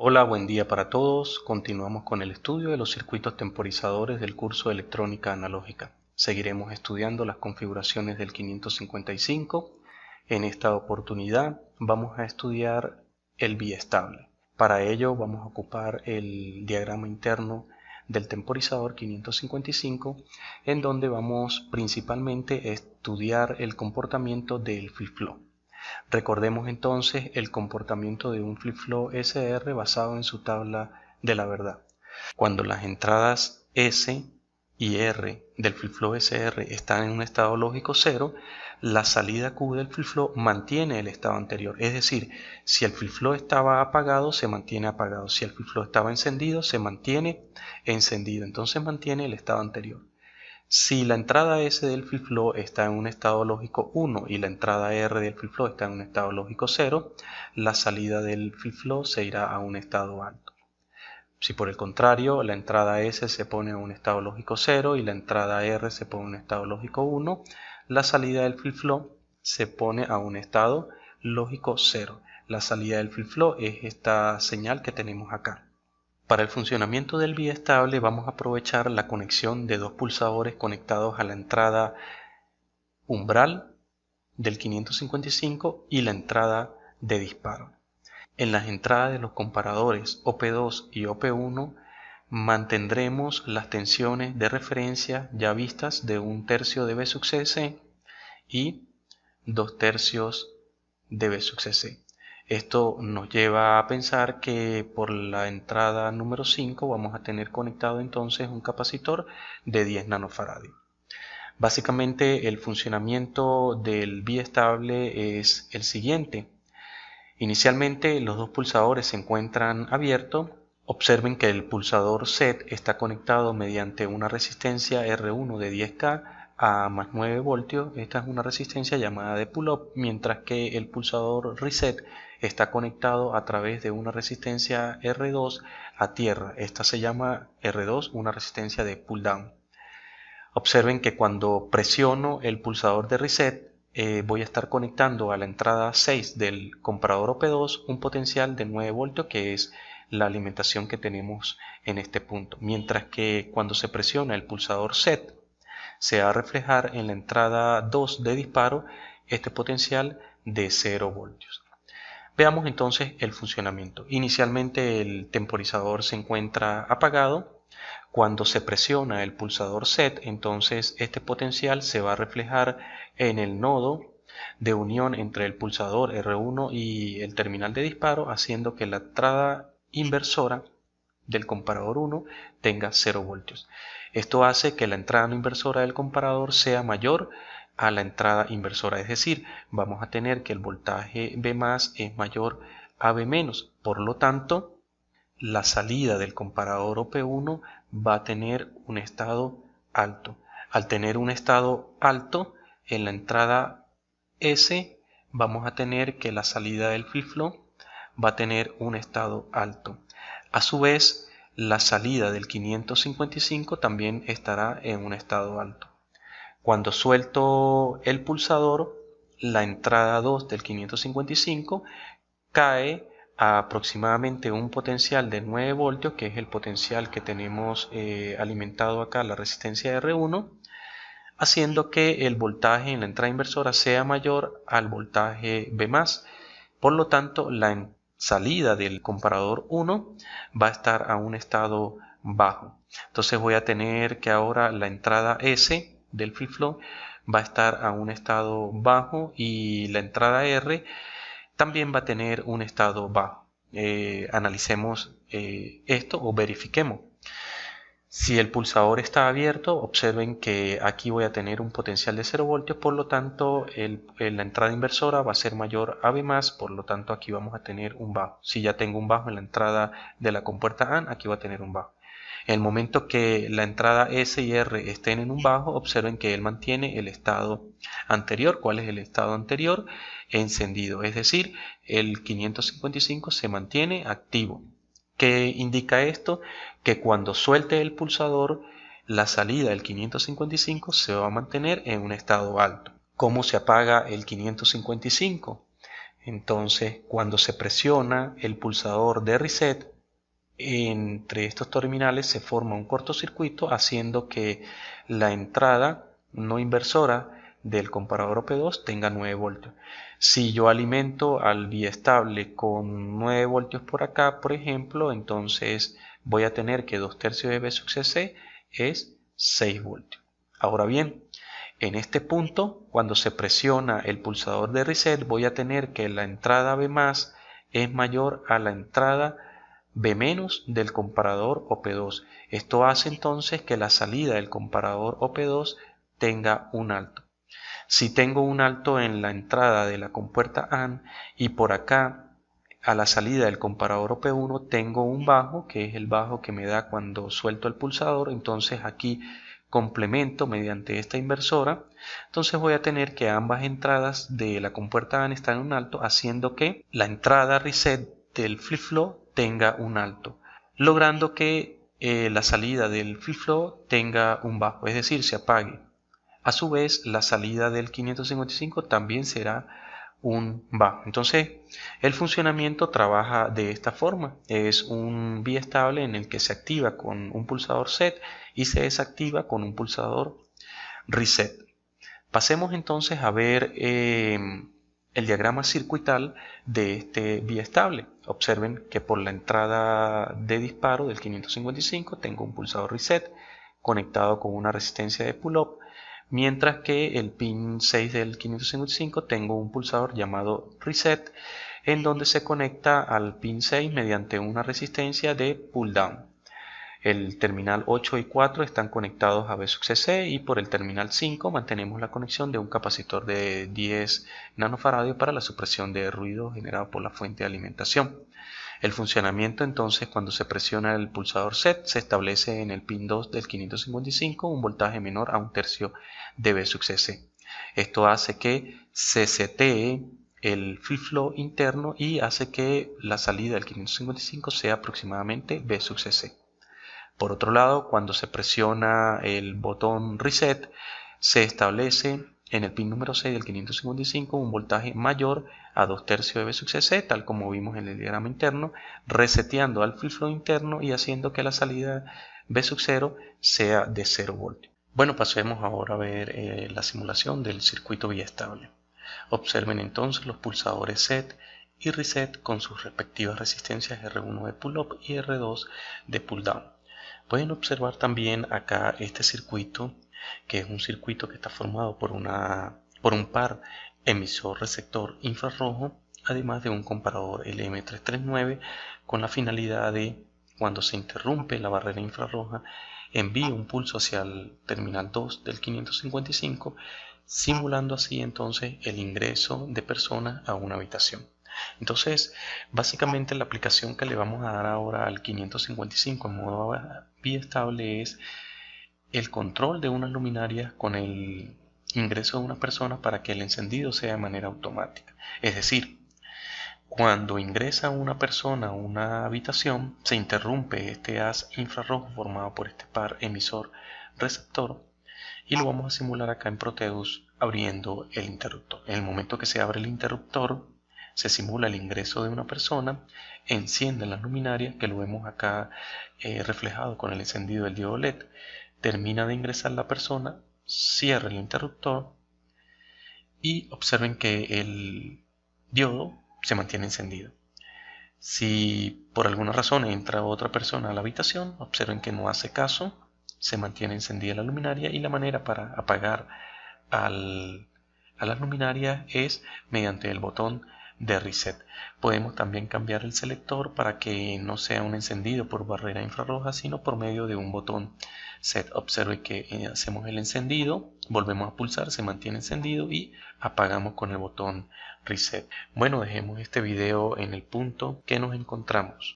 Hola, buen día para todos. Continuamos con el estudio de los circuitos temporizadores del curso de electrónica analógica. Seguiremos estudiando las configuraciones del 555. En esta oportunidad vamos a estudiar el biestable. Para ello vamos a ocupar el diagrama interno del temporizador 555, en donde vamos principalmente a estudiar el comportamiento del flip-flop. Recordemos entonces el comportamiento de un flip-flop SR basado en su tabla de la verdad. Cuando las entradas S y R del flip-flop SR están en un estado lógico 0, la salida Q del flip-flop mantiene el estado anterior. Es decir, si el flip-flop estaba apagado, se mantiene apagado. Si el flip-flop estaba encendido, se mantiene encendido. Entonces mantiene el estado anterior. Si la entrada S del flip-flop está en un estado lógico 1 y la entrada R del flip-flop está en un estado lógico 0, la salida del flip-flop se irá a un estado alto. Si por el contrario la entrada S se pone a un estado lógico 0 y la entrada R se pone a un estado lógico 1, la salida del flip-flop se pone a un estado lógico 0. La salida del flip-flop es esta señal que tenemos acá. Para el funcionamiento del biestable vamos a aprovechar la conexión de dos pulsadores conectados a la entrada umbral del 555 y la entrada de disparo. En las entradas de los comparadores OP2 y OP1 mantendremos las tensiones de referencia ya vistas de 1/3 de B sub C y 2/3 de B sub C. Esto nos lleva a pensar que por la entrada número 5 vamos a tener conectado entonces un capacitor de 10 nanofaradio. Básicamente el funcionamiento del biestable es el siguiente. Inicialmente los dos pulsadores se encuentran abiertos. Observen que el pulsador set está conectado mediante una resistencia R1 de 10K a más 9 voltios. Esta es una resistencia llamada de pull-up, mientras que el pulsador reset está conectado a través de una resistencia R2 a tierra. Esta se llama R2, una resistencia de pull-down. Observen que cuando presiono el pulsador de reset, voy a estar conectando a la entrada 6 del comparador OP2 un potencial de 9 voltios, que es la alimentación que tenemos en este punto. Mientras que cuando se presiona el pulsador set, se va a reflejar en la entrada 2 de disparo este potencial de 0 voltios. Veamos entonces el funcionamiento. Inicialmente el temporizador se encuentra apagado. Cuando se presiona el pulsador set, entonces este potencial se va a reflejar en el nodo de unión entre el pulsador R1 y el terminal de disparo, haciendo que la entrada inversora del comparador 1 tenga 0 voltios. Esto hace que la entrada no inversora del comparador sea mayor a la entrada inversora, es decir, vamos a tener que el voltaje V más es mayor a V menos. Por lo tanto, la salida del comparador OP1 va a tener un estado alto. Al tener un estado alto en la entrada S, vamos a tener que la salida del flip-flop va a tener un estado alto. A su vez, la salida del 555 también estará en un estado alto. Cuando suelto el pulsador, la entrada 2 del 555 cae a aproximadamente un potencial de 9 voltios, que es el potencial que tenemos alimentado acá, la resistencia R1, haciendo que el voltaje en la entrada inversora sea mayor al voltaje V+. Por lo tanto, la salida del comparador 1 va a estar a un estado bajo. Entonces voy a tener que ahora la entrada S del flip-flop va a estar a un estado bajo y la entrada R también va a tener un estado bajo. Analicemos esto o verifiquemos. Si el pulsador está abierto, observen que aquí voy a tener un potencial de 0 voltios, por lo tanto la entrada inversora va a ser mayor a V+, por lo tanto aquí vamos a tener un bajo. Si ya tengo un bajo en la entrada de la compuerta AND, aquí va a tener un bajo. En el momento que la entrada S y R estén en un bajo, observen que él mantiene el estado anterior. ¿Cuál es el estado anterior? Encendido, es decir, el 555 se mantiene activo. ¿Qué indica esto? Que cuando suelte el pulsador, la salida del 555 se va a mantener en un estado alto. ¿Cómo se apaga el 555? Entonces, cuando se presiona el pulsador de reset, entre estos terminales se forma un cortocircuito haciendo que la entrada no inversora del comparador OP2 tenga 9 voltios. Si yo alimento al biestable con 9 voltios por acá, por ejemplo, entonces voy a tener que 2/3 de V sub CC es 6 voltios. Ahora bien, en este punto, cuando se presiona el pulsador de reset, voy a tener que la entrada V+ es mayor a la entrada V- del comparador OP2. Esto hace entonces que la salida del comparador OP2 tenga un alto. Si tengo un alto en la entrada de la compuerta AND y por acá a la salida del comparador OP1 tengo un bajo, que es el bajo que me da cuando suelto el pulsador, entonces aquí complemento mediante esta inversora, entonces voy a tener que ambas entradas de la compuerta AND están en un alto, haciendo que la entrada reset del flip-flop tenga un alto, logrando que la salida del flip-flop tenga un bajo, es decir, se apague. A su vez, la salida del 555 también será un bajo. Entonces, el funcionamiento trabaja de esta forma. Es un biestable en el que se activa con un pulsador set y se desactiva con un pulsador reset. Pasemos entonces a ver el diagrama circuital de este biestable. Observen que por la entrada de disparo del 555 tengo un pulsador reset conectado con una resistencia de pull-up, mientras que el pin 6 del 555 tengo un pulsador llamado reset en donde se conecta al pin 6 mediante una resistencia de pull down. El terminal 8 y 4 están conectados a V sub CC y por el terminal 5 mantenemos la conexión de un capacitor de 10 nanofaradios para la supresión de ruido generado por la fuente de alimentación. El funcionamiento entonces, cuando se presiona el pulsador set, se establece en el pin 2 del 555 un voltaje menor a 1/3 de V sub CC. Esto hace que se setee el flip-flop interno y hace que la salida del 555 sea aproximadamente V sub CC. Por otro lado, cuando se presiona el botón reset, se establece en el pin número 6 del 555 un voltaje mayor a 2/3 de V sub CC, tal como vimos en el diagrama interno, reseteando al flip-flop interno y haciendo que la salida V sub 0 sea de 0 voltios. Bueno, pasemos ahora a ver la simulación del circuito biestable. Observen entonces los pulsadores set y reset con sus respectivas resistencias R1 de pull-up y R2 de pull-down. Pueden observar también acá este circuito, que es un circuito que está formado por un par emisor-receptor infrarrojo, además de un comparador LM339, con la finalidad de, cuando se interrumpe la barrera infrarroja, envíe un pulso hacia el terminal 2 del 555, simulando así entonces el ingreso de personas a una habitación. Entonces, básicamente la aplicación que le vamos a dar ahora al 555 en modo biestable es el control de unas luminarias con el ingreso de una persona para que el encendido sea de manera automática. Es decir, cuando ingresa una persona a una habitación, se interrumpe este haz infrarrojo formado por este par emisor-receptor y lo vamos a simular acá en Proteus abriendo el interruptor. En el momento que se abre el interruptor, se simula el ingreso de una persona, encienden las luminarias, que lo vemos acá reflejado con el encendido del diodo LED, termina de ingresar la persona, cierra el interruptor y observen que el diodo se mantiene encendido. Si por alguna razón entra otra persona a la habitación, observen que no hace caso, se mantiene encendida la luminaria y la manera para apagar a las luminarias es mediante el botón de reset. Podemos también cambiar el selector para que no sea un encendido por barrera infrarroja, sino por medio de un botón set. Observe que hacemos el encendido, volvemos a pulsar, se mantiene encendido y apagamos con el botón reset. Bueno, dejemos este video en el punto que nos encontramos.